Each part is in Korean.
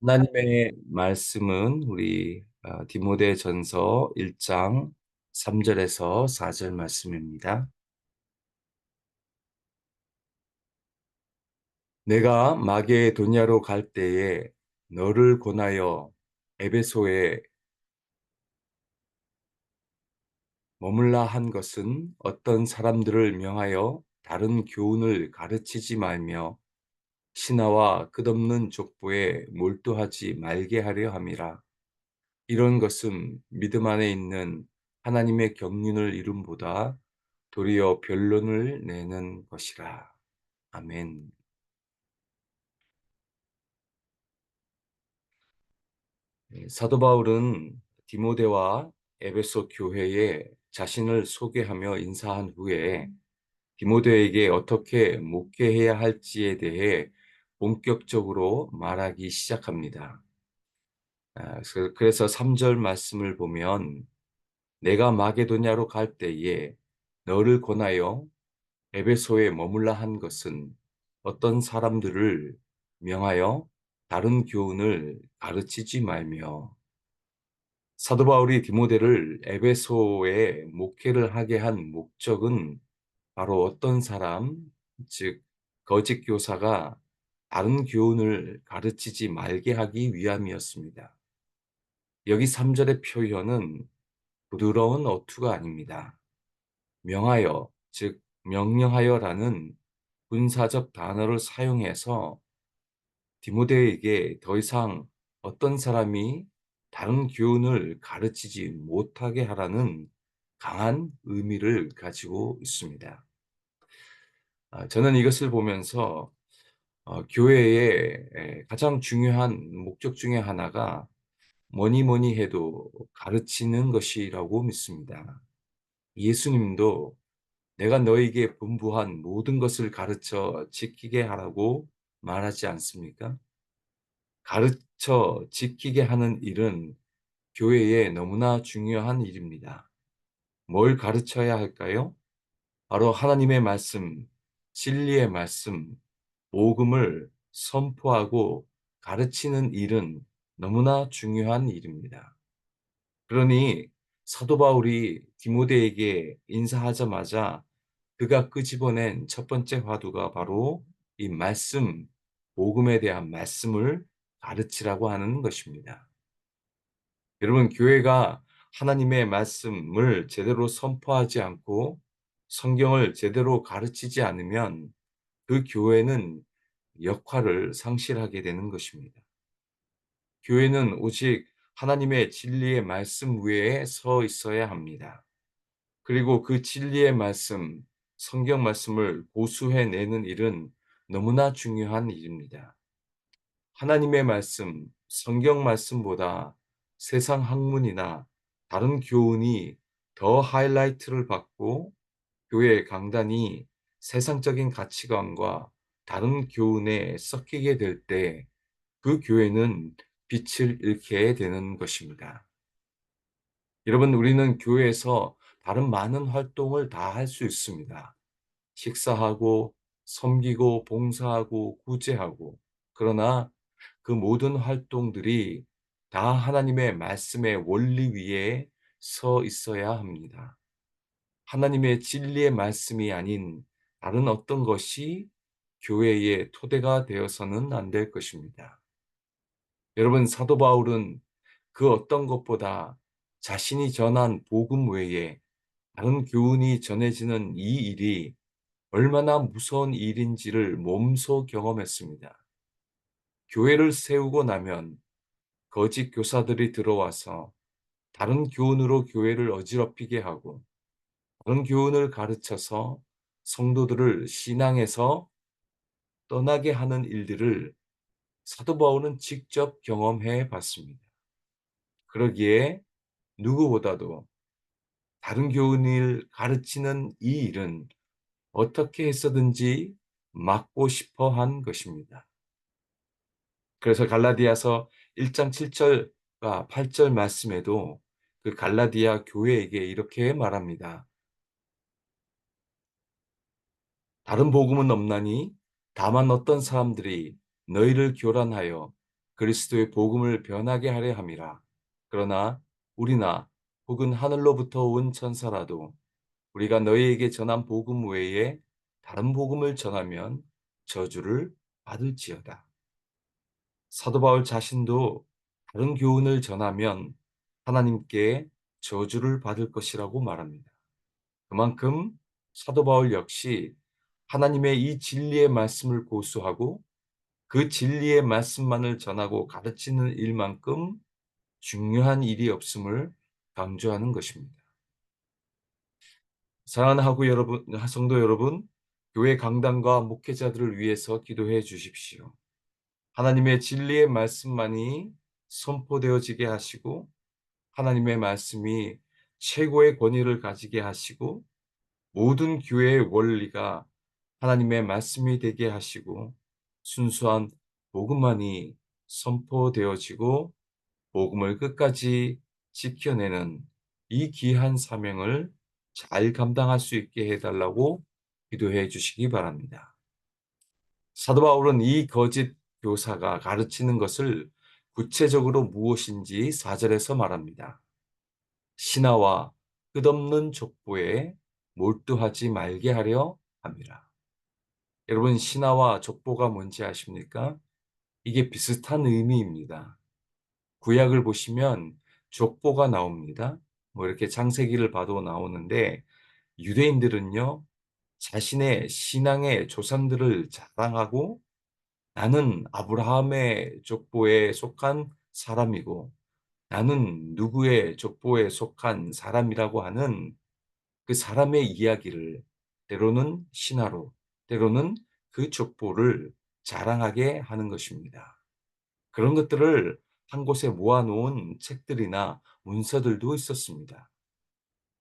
하나님의 말씀은 우리 디모데전서 1장 3절에서 4절 말씀입니다. 내가 마게도냐로 갈 때에 너를 권하여 에베소에 머물라 한 것은 어떤 사람들을 명하여 다른 교훈을 가르치지 말며 신하와 끝없는 족보에 몰두하지 말게 하려 함이라. 이런 것은 믿음 안에 있는 하나님의 경륜을 이rum보다 도리어 변론을 내는 것이라. 아멘. 사도 바울은 디모데와 에베소 교회에 자신을 소개하며 인사한 후에 디모데에게 어떻게 목회해야 할지에 대해 본격적으로 말하기 시작합니다. 그래서 3절 말씀을 보면 내가 마게도냐로 갈 때에 너를 권하여 에베소에 머물라 한 것은 어떤 사람들을 명하여 다른 교훈을 가르치지 말며. 사도 바울이 디모데를 에베소에 목회를 하게 한 목적은 바로 어떤 사람, 즉 거짓 교사가 다른 교훈을 가르치지 말게 하기 위함이었습니다. 여기 3절의 표현은 부드러운 어투가 아닙니다. 명하여, 즉 명령하여라는 군사적 단어를 사용해서 디모데에게 더 이상 어떤 사람이 다른 교훈을 가르치지 못하게 하라는 강한 의미를 가지고 있습니다. 저는 이것을 보면서 교회의 가장 중요한 목적 중에 하나가 뭐니 뭐니 해도 가르치는 것이라고 믿습니다. 예수님도 내가 너에게 분부한 모든 것을 가르쳐 지키게 하라고 말하지 않습니까? 가르쳐 지키게 하는 일은 교회에 너무나 중요한 일입니다. 뭘 가르쳐야 할까요? 바로 하나님의 말씀, 진리의 말씀, 복음을 선포하고 가르치는 일은 너무나 중요한 일입니다. 그러니 사도 바울이 디모데에게 인사하자마자 그가 끄집어낸 첫 번째 화두가 바로 이 말씀, 복음에 대한 말씀을 가르치라고 하는 것입니다. 여러분, 교회가 하나님의 말씀을 제대로 선포하지 않고 성경을 제대로 가르치지 않으면 그 교회는 역할을 상실하게 되는 것입니다. 교회는 오직 하나님의 진리의 말씀 위에 서 있어야 합니다. 그리고 그 진리의 말씀, 성경 말씀을 고수해내는 일은 너무나 중요한 일입니다. 하나님의 말씀, 성경 말씀보다 세상 학문이나 다른 교훈이 더 하이라이트를 받고 교회 강단이 세상적인 가치관과 다른 교훈에 섞이게 될 때 그 교회는 빛을 잃게 되는 것입니다. 여러분, 우리는 교회에서 다른 많은 활동을 다 할 수 있습니다. 식사하고, 섬기고, 봉사하고, 구제하고. 그러나 그 모든 활동들이 다 하나님의 말씀의 원리 위에 서 있어야 합니다. 하나님의 진리의 말씀이 아닌 다른 어떤 것이 교회의 토대가 되어서는 안 될 것입니다. 여러분, 사도 바울은 그 어떤 것보다 자신이 전한 복음 외에 다른 교훈이 전해지는 이 일이 얼마나 무서운 일인지를 몸소 경험했습니다. 교회를 세우고 나면 거짓 교사들이 들어와서 다른 교훈으로 교회를 어지럽히게 하고 다른 교훈을 가르쳐서 성도들을 신앙에서 떠나게 하는 일들을 사도 바울은 직접 경험해 봤습니다. 그러기에 누구보다도 다른 교훈을 가르치는 이 일은 어떻게 해서든지 막고 싶어 한 것입니다. 그래서 갈라디아서 1장 7절과 8절 말씀에도 그 갈라디아 교회에게 이렇게 말합니다. 다른 복음은 없나니 다만 어떤 사람들이 너희를 교란하여 그리스도의 복음을 변하게 하려 함이라. 그러나 우리나 혹은 하늘로부터 온 천사라도 우리가 너희에게 전한 복음 외에 다른 복음을 전하면 저주를 받을지어다. 사도 바울 자신도 다른 교훈을 전하면 하나님께 저주를 받을 것이라고 말합니다. 그만큼 사도 바울 역시 하나님의 이 진리의 말씀을 고수하고 그 진리의 말씀만을 전하고 가르치는 일만큼 중요한 일이 없음을 강조하는 것입니다. 사랑하는 성도 여러분, 교회 강단과 목회자들을 위해서 기도해 주십시오. 하나님의 진리의 말씀만이 선포되어지게 하시고 하나님의 말씀이 최고의 권위를 가지게 하시고 모든 교회의 원리가 하나님의 말씀이 되게 하시고 순수한 복음만이 선포되어지고 복음을 끝까지 지켜내는 이 귀한 사명을 잘 감당할 수 있게 해달라고 기도해 주시기 바랍니다. 사도 바울은 이 거짓 교사가 가르치는 것을 구체적으로 무엇인지 4절에서 말합니다. 신하와 끝없는 족보에 몰두하지 말게 하려 합니다. 여러분, 신하와 족보가 뭔지 아십니까? 이게 비슷한 의미입니다. 구약을 보시면 족보가 나옵니다. 뭐 이렇게 창세기를 봐도 나오는데 유대인들은요, 자신의 신앙의 조상들을 자랑하고 나는 아브라함의 족보에 속한 사람이고 나는 누구의 족보에 속한 사람이라고 하는 그 사람의 이야기를 때로는 신화로, 때로는 그 족보를 자랑하게 하는 것입니다. 그런 것들을 한 곳에 모아놓은 책들이나 문서들도 있었습니다.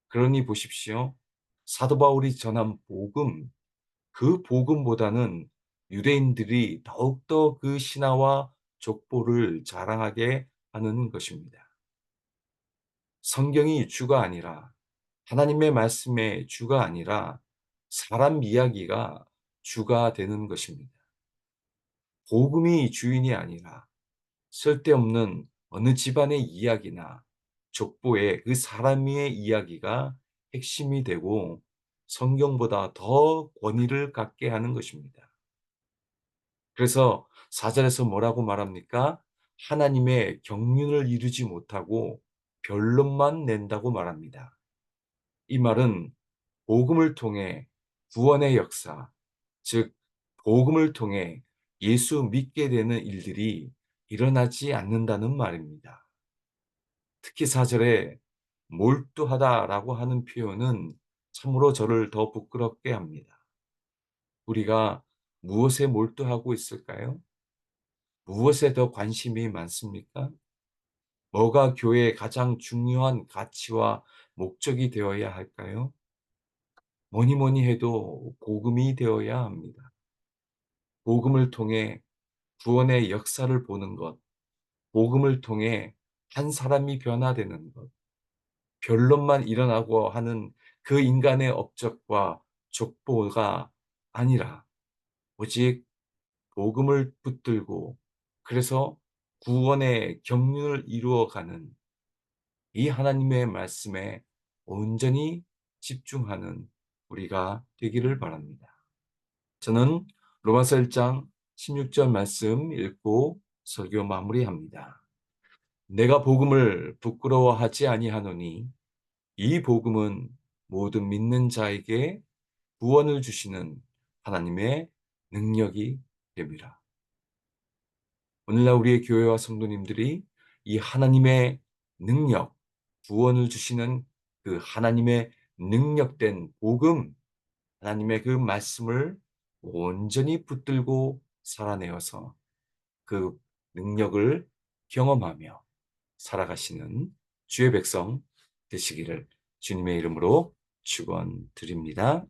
그러니 보십시오. 사도 바울이 전한 복음, 그 복음보다는 유대인들이 더욱더 그 신화와 족보를 자랑하게 하는 것입니다. 성경이 주가 아니라 하나님의 말씀의 주가 아니라 사람 이야기가 주가 되는 것입니다. 복음이 주인이 아니라 쓸데없는 어느 집안의 이야기나 족보의 그 사람의 이야기가 핵심이 되고 성경보다 더 권위를 갖게 하는 것입니다. 그래서 4절에서 뭐라고 말합니까? 하나님의 경륜을 이루지 못하고 변론만 낸다고 말합니다. 이 말은 복음을 통해 구원의 역사, 즉 복음을 통해 예수 믿게 되는 일들이 일어나지 않는다는 말입니다. 특히 4절에 몰두하다라고 하는 표현은 참으로 저를 더 부끄럽게 합니다. 우리가 무엇에 몰두하고 있을까요? 무엇에 더 관심이 많습니까? 뭐가 교회의 가장 중요한 가치와 목적이 되어야 할까요? 뭐니 뭐니 해도 복음이 되어야 합니다. 복음을 통해 구원의 역사를 보는 것, 복음을 통해 한 사람이 변화되는 것, 변론만 일어나고 하는 그 인간의 업적과 족보가 아니라 오직 복음을 붙들고 그래서 구원의 경륜을 이루어가는 이 하나님의 말씀에 온전히 집중하는 우리가 되기를 바랍니다. 저는 로마서 1장 16절 말씀 읽고 설교 마무리합니다. 내가 복음을 부끄러워하지 아니하노니 이 복음은 모든 믿는 자에게 구원을 주시는 하나님의 능력이 됨이라. 오늘날 우리의 교회와 성도님들이 이 하나님의 능력, 구원을 주시는 그 하나님의 능력된 복음, 하나님의 그 말씀을 온전히 붙들고 살아내어서 그 능력을 경험하며 살아가시는 주의 백성 되시기를 주님의 이름으로 축원드립니다.